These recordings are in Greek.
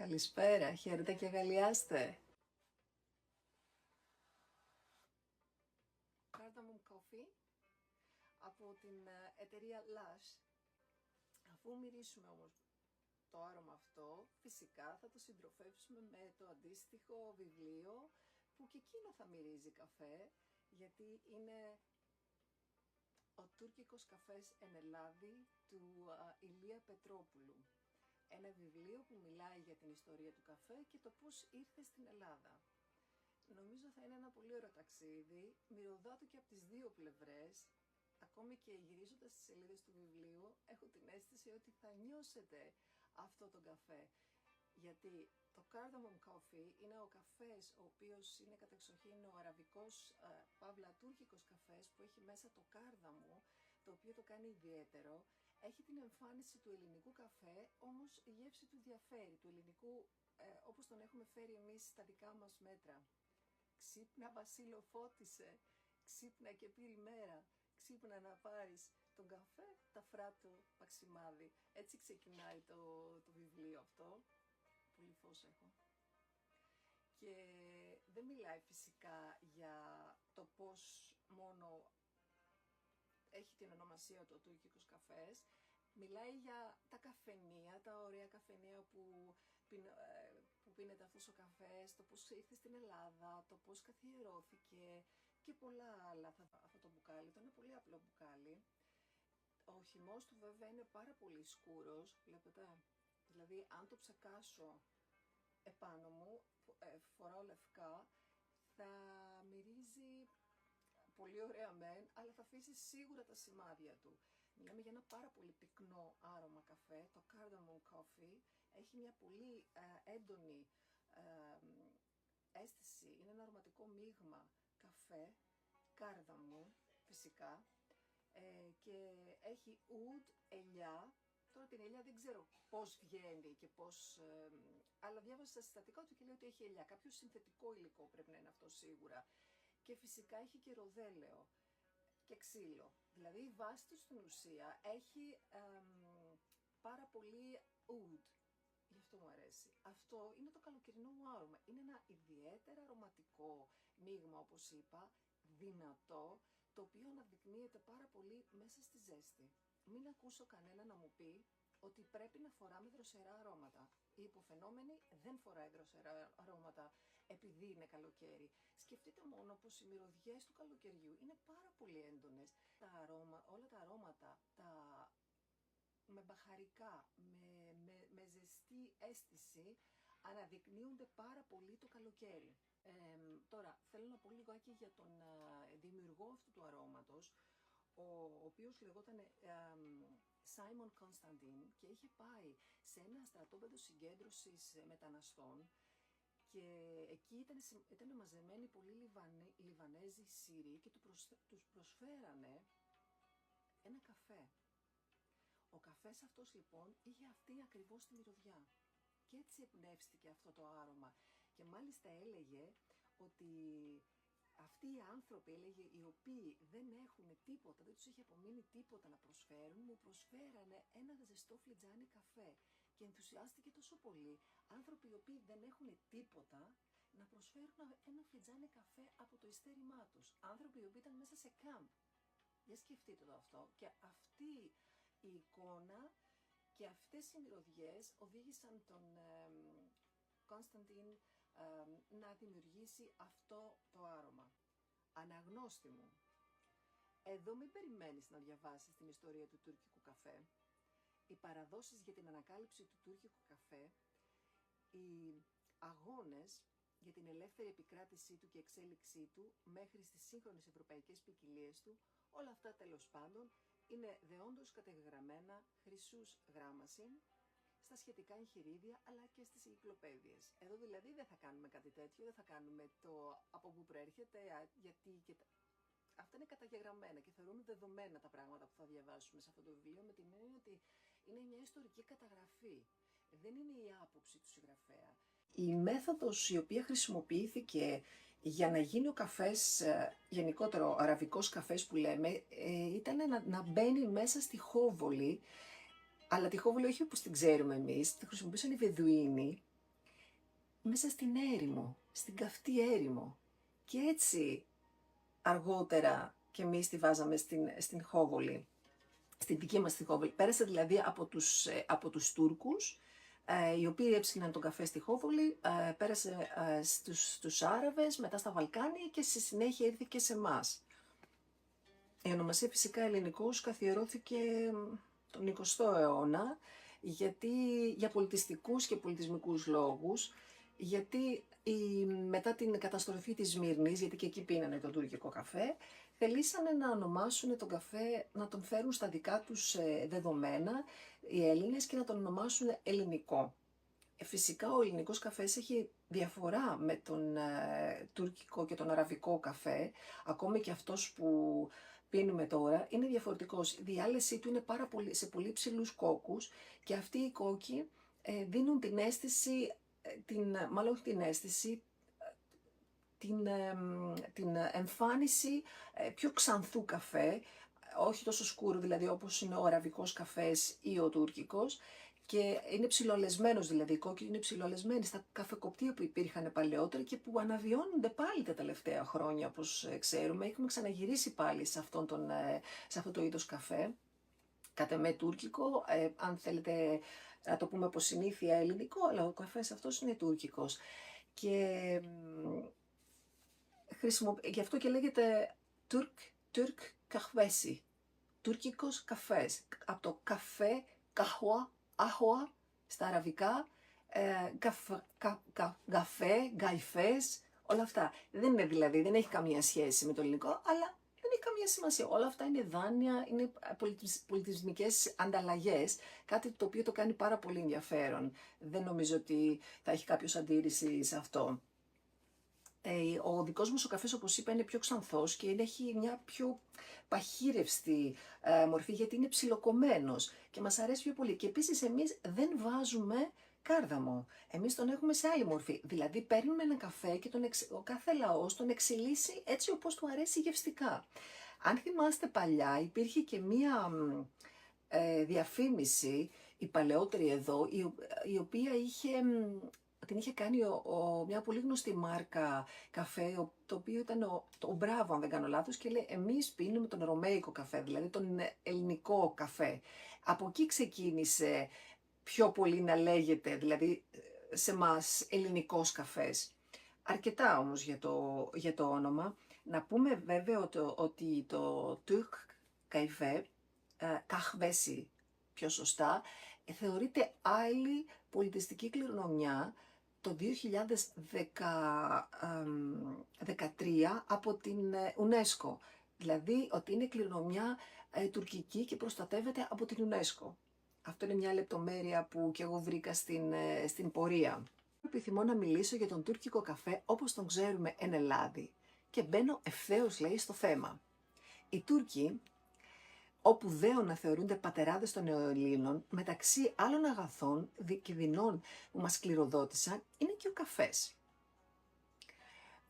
Καλησπέρα, χαίρετε και αγαλιάστε. Cardamom Coffee από την εταιρεία Lush. Αφού μυρίσουμε όμως το άρωμα αυτό, φυσικά θα το συντροφεύσουμε με το αντίστοιχο βιβλίο που και εκείνο θα μυρίζει καφέ, γιατί είναι ο τουρκικός καφές εν Ελλάδη του Ηλία Πετρόπουλου. Ένα βιβλίο που μιλάει για την ιστορία του καφέ και το πώς ήρθε στην Ελλάδα. Νομίζω θα είναι ένα πολύ ωραίο ταξίδι, μυρωδάτο και από τις δύο πλευρές. Ακόμη και γυρίζοντας τις σελίδες του βιβλίου, έχω την αίσθηση ότι θα νιώσετε αυτό το καφέ. Γιατί το Cardamom Coffee είναι ο καφές, ο οποίος είναι κατεξοχήν ο αραβικός, παύλα τουρκικός καφές, που έχει μέσα το κάρδαμο, το οποίο το κάνει ιδιαίτερο. Έχει την εμφάνιση του ελληνικού καφέ, όμως η γεύση του διαφέρει, του ελληνικού όπως τον έχουμε φέρει εμείς στα δικά μας μέτρα. Ξύπνα Βασίλο φώτισε, ξύπνα και πήρε μέρα, ξύπνα να πάρεις τον καφέ, τα φράτο παξιμάδι. Έτσι ξεκινάει το βιβλίο αυτό, πολύ φως έχω. Και δεν μιλάει φυσικά για το πώς μόνο έχει την ονομασία του ο τουρκικός καφές. Μιλάει για τα καφενεία, τα ωραία καφενεία που πίνεται αυτός ο καφές, το πώς ήρθε στην Ελλάδα, το πώς καθιερώθηκε και πολλά άλλα. Αυτό το μπουκάλι, το είναι πολύ απλό μπουκάλι. Ο χυμός του βέβαια είναι πάρα πολύ σκούρος, βλέπετε. Δηλαδή αν το ψεκάσω επάνω μου, φοράω λευκά, θα μυρίζει πολύ ωραία μεν, αλλά θα αφήσει σίγουρα τα σημάδια του. Μιλάμε για ένα πάρα πολύ πυκνό άρωμα καφέ, το Cardamom Coffee. Έχει μια πολύ έντονη αίσθηση, είναι ένα αρωματικό μείγμα καφέ, κάρδαμο φυσικά, και έχει oud, ελιά. Τώρα την ελιά δεν ξέρω πώς βγαίνει και πώς, αλλά διάβασα στα συστατικά του και λέει ότι έχει ελιά. Κάποιο συνθετικό υλικό πρέπει να είναι αυτό σίγουρα. Και φυσικά έχει και ροδέλαιο και ξύλο. Δηλαδή η βάση του στην ουσία έχει πάρα πολύ oud. Γι' αυτό μου αρέσει. Αυτό είναι το καλοκαιρινό μου άρωμα. Είναι ένα ιδιαίτερα αρωματικό μείγμα, όπως είπα, δυνατό, το οποίο αναδεικνύεται πάρα πολύ μέσα στη ζέστη. Μην ακούσω κανένα να μου πει ότι πρέπει να φοράμε δροσερά αρώματα. Η υποφαινόμενη δεν φοράει δροσερά αρώματα επειδή είναι καλοκαίρι. Σκεφτείτε μόνο πως οι μυρωδιές του καλοκαιριού είναι πάρα πολύ έντονες. Όλα τα αρώματα, με μπαχαρικά, με ζεστή αίσθηση, αναδεικνύονται πάρα πολύ το καλοκαίρι. Τώρα, θέλω να πω λιγάκι για τον δημιουργό αυτού του αρώματος, ο οποίος λεγόταν Σάιμον Κωνσταντίν και είχε πάει σε ένα στρατόπεδο συγκέντρωσης μεταναστών και εκεί ήταν μαζεμένοι πολλοί Λιβανέζοι Σύριοι και τους προσφέρανε ένα καφέ. Ο καφές αυτός λοιπόν είχε αυτή ακριβώς τη μυρωδιά και έτσι εμπνεύστηκε αυτό το άρωμα και μάλιστα έλεγε ότι αυτοί οι άνθρωποι, έλεγε, οι οποίοι δεν έχουν τίποτα, δεν τους έχει απομείνει τίποτα να προσφέρουν, μου προσφέρανε ένα ζεστό φλιτζάνι καφέ και ενθουσιάστηκε τόσο πολύ άνθρωποι οι οποίοι δεν έχουν τίποτα να προσφέρουν ένα φλιτζάνι καφέ από το ειστέρημά τους. Άνθρωποι οι οποίοι ήταν μέσα σε κάμπ. Για σκεφτείτε το αυτό. Και αυτή η εικόνα και αυτές οι μυρωδιές οδήγησαν τον Κωνσταντίν να δημιουργήσει αυτό το άρωμα. Αναγνώστη μου, εδώ μην περιμένεις να διαβάσεις την ιστορία του τουρκικού καφέ. Οι παραδόσεις για την ανακάλυψη του τουρκικού καφέ, οι αγώνες για την ελεύθερη επικράτησή του και εξέλιξή του μέχρι στις σύγχρονες ευρωπαϊκές ποικιλίες του, όλα αυτά τέλος πάντων είναι δεόντως κατεγραμμένα χρυσούς γράμμασιν στα σχετικά εγχειρίδια αλλά και στις εγκυκλοπαίδειες. Εδώ δηλαδή δεν θα κάνουμε κάτι τέτοιο, δεν θα κάνουμε το από πού προέρχεται, γιατί και αυτά είναι καταγεγραμμένα και θεωρούν δεδομένα τα πράγματα που θα διαβάσουμε σε αυτό το βιβλίο, με την έννοια ότι είναι μια ιστορική καταγραφή. Δεν είναι η άποψη του συγγραφέα. Η μέθοδος η οποία χρησιμοποιήθηκε για να γίνει ο καφές, γενικότερο ο αραβικός καφές που λέμε, ήταν να μπαίνει μέσα στη χόβολη, αλλά τη χόβολη όχι όπως την ξέρουμε εμείς, τη χρησιμοποιούσαν οι Βεδουίνοι μέσα στην έρημο, στην καυτή έρημο. Και έτσι αργότερα και εμείς τη βάζαμε στην Χόβολη, στην δική μας τη Χόβολη. Πέρασε δηλαδή από τους Τούρκους, οι οποίοι έψιναν τον καφέ στη Χόβολη, πέρασε στους Άραβες, μετά στα Βαλκάνια και στη συνέχεια ήρθε και σε εμάς. Η ονομασία φυσικά ελληνικός καθιερώθηκε τον 20ο αιώνα, γιατί για πολιτιστικούς και πολιτισμικούς λόγους, γιατί μετά την καταστροφή της Σμύρνης, γιατί και εκεί πίνανε τον τουρκικό καφέ, θελήσανε να ονομάσουν τον καφέ, να τον φέρουν στα δικά τους δεδομένα οι Έλληνες και να τον ονομάσουν ελληνικό. Φυσικά ο ελληνικός καφές έχει διαφορά με τον τουρκικό και τον αραβικό καφέ, ακόμη και αυτός που πίνουμε τώρα είναι διαφορετικός. Η διάλεσή του είναι σε πολύ ψηλούς κόκκους και αυτοί οι κόκκι δίνουν την αίσθηση, την εμφάνιση πιο ξανθού καφέ, όχι τόσο σκούρο δηλαδή όπως είναι ο αραβικός καφές ή ο τουρκικός, και είναι ψιλολεσμένος, δηλαδή οι κόκκινοι είναι ψιλολεσμένοι στα καφεκοπτία που υπήρχαν παλαιότερα και που αναβιώνονται πάλι τα τελευταία χρόνια, όπως ξέρουμε. Έχουμε ξαναγυρίσει πάλι σε αυτό το είδος καφέ, κατ' εμέ τουρκικό, αν θέλετε να το πούμε από συνήθεια ελληνικό, αλλά ο καφές αυτός είναι τουρκικός. Και γι' αυτό και λέγεται Τουρκ καχβέσι, τουρκικός καφές, από το καφέ, άχουα στα αραβικά, καφέ, γκαϊφές, όλα αυτά. Δεν έχει καμία σχέση με το ελληνικό, αλλά δεν έχει καμία σημασία. Όλα αυτά είναι δάνεια, είναι πολιτισμικές ανταλλαγές, κάτι το οποίο το κάνει πάρα πολύ ενδιαφέρον. Δεν νομίζω ότι θα έχει κάποιος αντίρρηση σε αυτό. Ο δικός μας ο καφές, όπως είπα, είναι πιο ξανθός και έχει μια πιο παχύρευστη μορφή, γιατί είναι ψιλοκομμένος και μας αρέσει πιο πολύ. Και επίσης εμείς δεν βάζουμε κάρδαμο. Εμείς τον έχουμε σε άλλη μορφή. Δηλαδή παίρνουμε ένα καφέ και ο κάθε λαός τον εξελίσσει έτσι όπως του αρέσει γευστικά. Αν θυμάστε παλιά υπήρχε και μία διαφήμιση, η παλαιότερη εδώ, η οποία την είχε κάνει μια πολύ γνωστή μάρκα καφέ, το οποίο ήταν το Μπράβο, αν δεν κάνω λάθος, και λέει εμείς πίνουμε τον ρωμαϊκό καφέ, δηλαδή τον ελληνικό καφέ. Από εκεί ξεκίνησε πιο πολύ να λέγεται, δηλαδή σε μας ελληνικός καφές. Αρκετά όμως για το όνομα. Να πούμε βέβαια ότι το Τουρκ καφέ, καχβέσι πιο σωστά, θεωρείται άλλη πολιτιστική κληρονομιά το 2013 από την UNESCO. Δηλαδή ότι είναι κληρονομιά τουρκική και προστατεύεται από την UNESCO. Αυτό είναι μια λεπτομέρεια που και εγώ βρήκα στην πορεία. Επιθυμώ να μιλήσω για τον τουρκικό καφέ όπως τον ξέρουμε εν Ελλάδη και μπαίνω ευθέως, λέει, στο θέμα. Οι Τούρκοι, όπου δέονα θεωρούνται πατεράδες των Νεοελλήνων, μεταξύ άλλων αγαθών και δεινών που μας κληροδότησαν, είναι και ο καφές.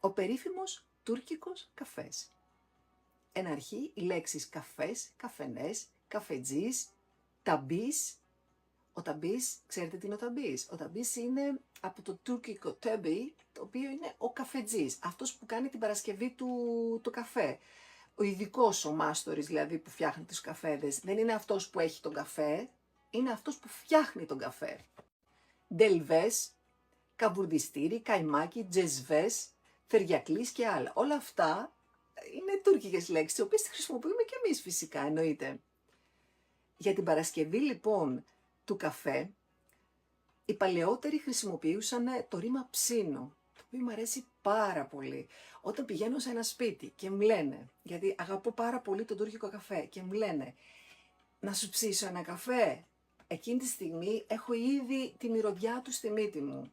Ο περίφημος τουρκικός καφές. Εν αρχή, οι λέξεις καφές, καφενές, καφετζής, ταμπής. Ο ταμπής, ξέρετε τι είναι ο ταμπής? Ο ταμπής είναι από το τουρκικό τέμπι, το οποίο είναι ο καφετζής, αυτός που κάνει την παρασκευή του καφέ. Ο ειδικός, ο μάστορης δηλαδή που φτιάχνει τους καφέδες, δεν είναι αυτός που έχει τον καφέ, είναι αυτός που φτιάχνει τον καφέ. Ντελβές, καβουρδιστήρι, καϊμάκι, τζεσβές, θεριακλής και άλλα. Όλα αυτά είναι τουρκικές λέξεις, τις οποίες τις χρησιμοποιούμε και εμείς φυσικά, εννοείται. Για την παρασκευή λοιπόν του καφέ, οι παλαιότεροι χρησιμοποιούσαν το ρήμα ψήνο, το οποίο μου αρέσει πάρα πολύ. Όταν πηγαίνω σε ένα σπίτι και μου λένε, γιατί αγαπώ πάρα πολύ τον τουρκικό καφέ, και μου λένε να σου ψήσω ένα καφέ, εκείνη τη στιγμή έχω ήδη τη μυρωδιά του στη μύτη μου.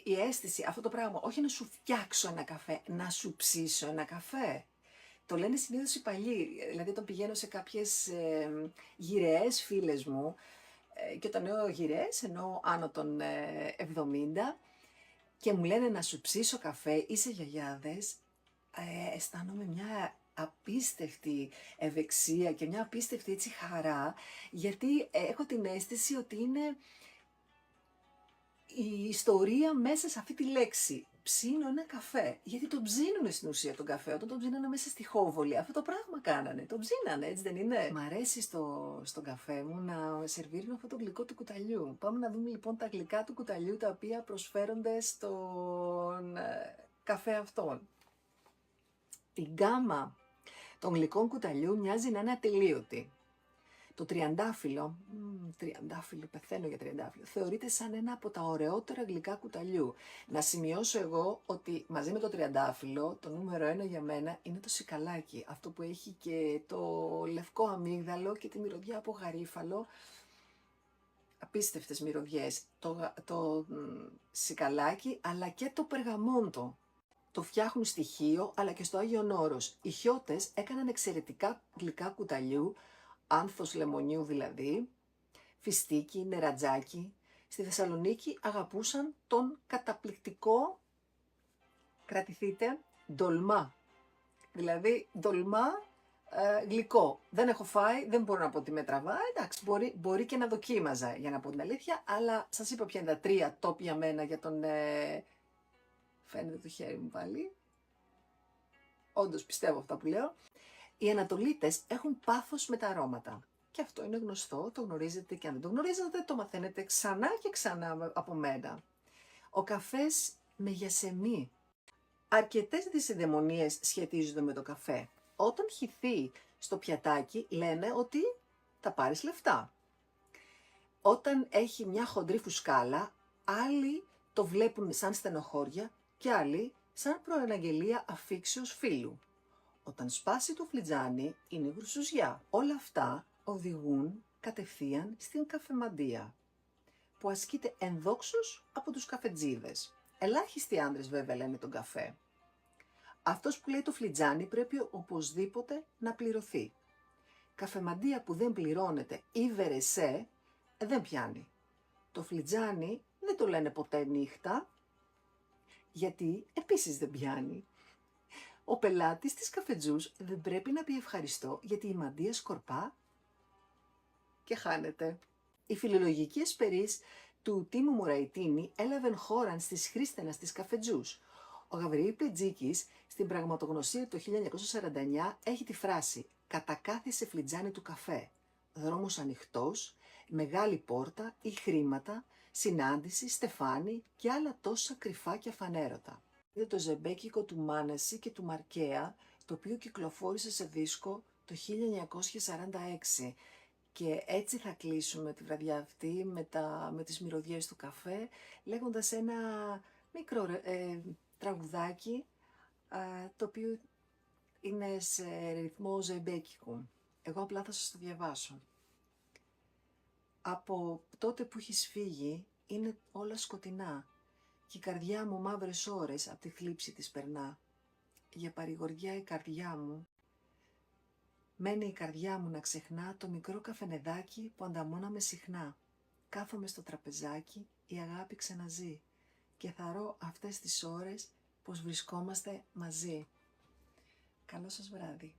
Η αίσθηση, αυτό το πράγμα, όχι να σου φτιάξω ένα καφέ, να σου ψήσω ένα καφέ. Το λένε συνήθως οι παλιοί, δηλαδή όταν πηγαίνω σε κάποιες γυραιές φίλες μου, και όταν λέω γυραιές εννοώ άνω των 70, και μου λένε να σου ψήσω καφέ, είσαι γιαγιάδες, αισθάνομαι μια απίστευτη ευεξία και μια απίστευτη έτσι χαρά, γιατί έχω την αίσθηση ότι η ιστορία μέσα σε αυτή τη λέξη. Ψήνω ένα καφέ. Γιατί τον ψήνουνε στην ουσία τον καφέ, όταν τον ψήνανε μέσα στη χόβολη. Αυτό το πράγμα κάνανε. Τον ψήνανε, έτσι δεν είναι? Μ' αρέσει στον καφέ μου να σερβίρουν αυτό το γλυκό του κουταλιού. Πάμε να δούμε λοιπόν τα γλυκά του κουταλιού τα οποία προσφέρονται στον καφέ αυτόν. Η γκάμα των γλυκών κουταλιού μοιάζει να είναι ατελείωτη. Το τριαντάφυλλο, πεθαίνω για τριαντάφυλλο, θεωρείται σαν ένα από τα ωραιότερα γλυκά κουταλιού. Να σημειώσω εγώ ότι μαζί με το τριαντάφυλλο, το νούμερο 1 για μένα είναι το σικαλάκι. Αυτό που έχει και το λευκό αμύγδαλο και τη μυρωδιά από γαρίφαλο. Απίστευτες μυρωδιές. Το σικαλάκι αλλά και το περγαμόντο. Το φτιάχνουν στη Χίο αλλά και στο Άγιον Όρος. Οι Χιώτες έκαναν εξαιρετικά γλυκά κουταλιού, άνθος λεμονιού δηλαδή, φιστίκι, νερατζάκι. Στη Θεσσαλονίκη αγαπούσαν τον καταπληκτικό, κρατηθείτε, ντολμά. Δηλαδή ντολμά γλυκό. Δεν έχω φάει, δεν μπορώ να πω ότι με τραβάει. Εντάξει, μπορεί και να δοκίμαζα για να πω την αλήθεια, αλλά σας είπα ποια είναι τα 3 top για μένα για τον... Φαίνεται το χέρι μου πάλι. Όντως πιστεύω αυτά που λέω. Οι Ανατολίτες έχουν πάθος με τα αρώματα. Και αυτό είναι γνωστό, το γνωρίζετε και αν δεν το γνωρίζετε, το μαθαίνετε ξανά και ξανά από μένα. Ο καφές με γιασεμί. Αρκετές δυσιδαιμονίες σχετίζονται με το καφέ. Όταν χυθεί στο πιατάκι, λένε ότι θα πάρεις λεφτά. Όταν έχει μια χοντρή φουσκάλα, άλλοι το βλέπουν σαν στενοχώρια και άλλοι σαν προαναγγελία αφίξεως φίλου. Όταν σπάσει το φλιτζάνι είναι γρουσουζιά. Όλα αυτά οδηγούν κατευθείαν στην καφεμαντία, που ασκείται ενδόξως από τους καφετζίδες. Ελάχιστοι άντρες βέβαια λένε τον καφέ. Αυτός που λέει το φλιτζάνι πρέπει οπωσδήποτε να πληρωθεί. Καφεμαντία που δεν πληρώνεται ή βερεσέ δεν πιάνει. Το φλιτζάνι δεν το λένε ποτέ νύχτα, γιατί επίσης δεν πιάνει. Ο πελάτης της καφετζούς δεν πρέπει να πει ευχαριστώ, γιατί η μαντία σκορπά και χάνεται. Η φιλολογική εσπερής του Τίμου Μωραϊτίνη έλαβε χώραν στις Χρήστενας της καφετζούς. Ο Γαβριήλ Πλετζίκης στην πραγματογνωσία του 1949 έχει τη φράση «Κατακάθισε φλιτζάνι του καφέ, δρόμος ανοιχτός, μεγάλη πόρτα ή χρήματα, συνάντηση, στεφάνι και άλλα τόσα κρυφά και αφανέρωτα». Είναι το ζεμπέκικο του Μάνεση και του Μαρκέα, το οποίο κυκλοφόρησε σε δίσκο το 1946. Και έτσι θα κλείσουμε τη βραδιά αυτή με τις μυρωδιές του καφέ, λέγοντας ένα μικρό τραγουδάκι, το οποίο είναι σε ρυθμό ζεμπέκικο. Εγώ απλά θα σας το διαβάσω. Από τότε που έχεις φύγει είναι όλα σκοτεινά και η καρδιά μου μαύρες ώρες από τη θλίψη της περνά. Για παρηγοριά η καρδιά μου, μένει η καρδιά μου να ξεχνά το μικρό καφενεδάκι που ανταμώναμε συχνά. Κάθομαι στο τραπεζάκι, η αγάπη ξαναζεί και θαρώ αυτές τις ώρες πως βρισκόμαστε μαζί. Καλό σας βράδυ.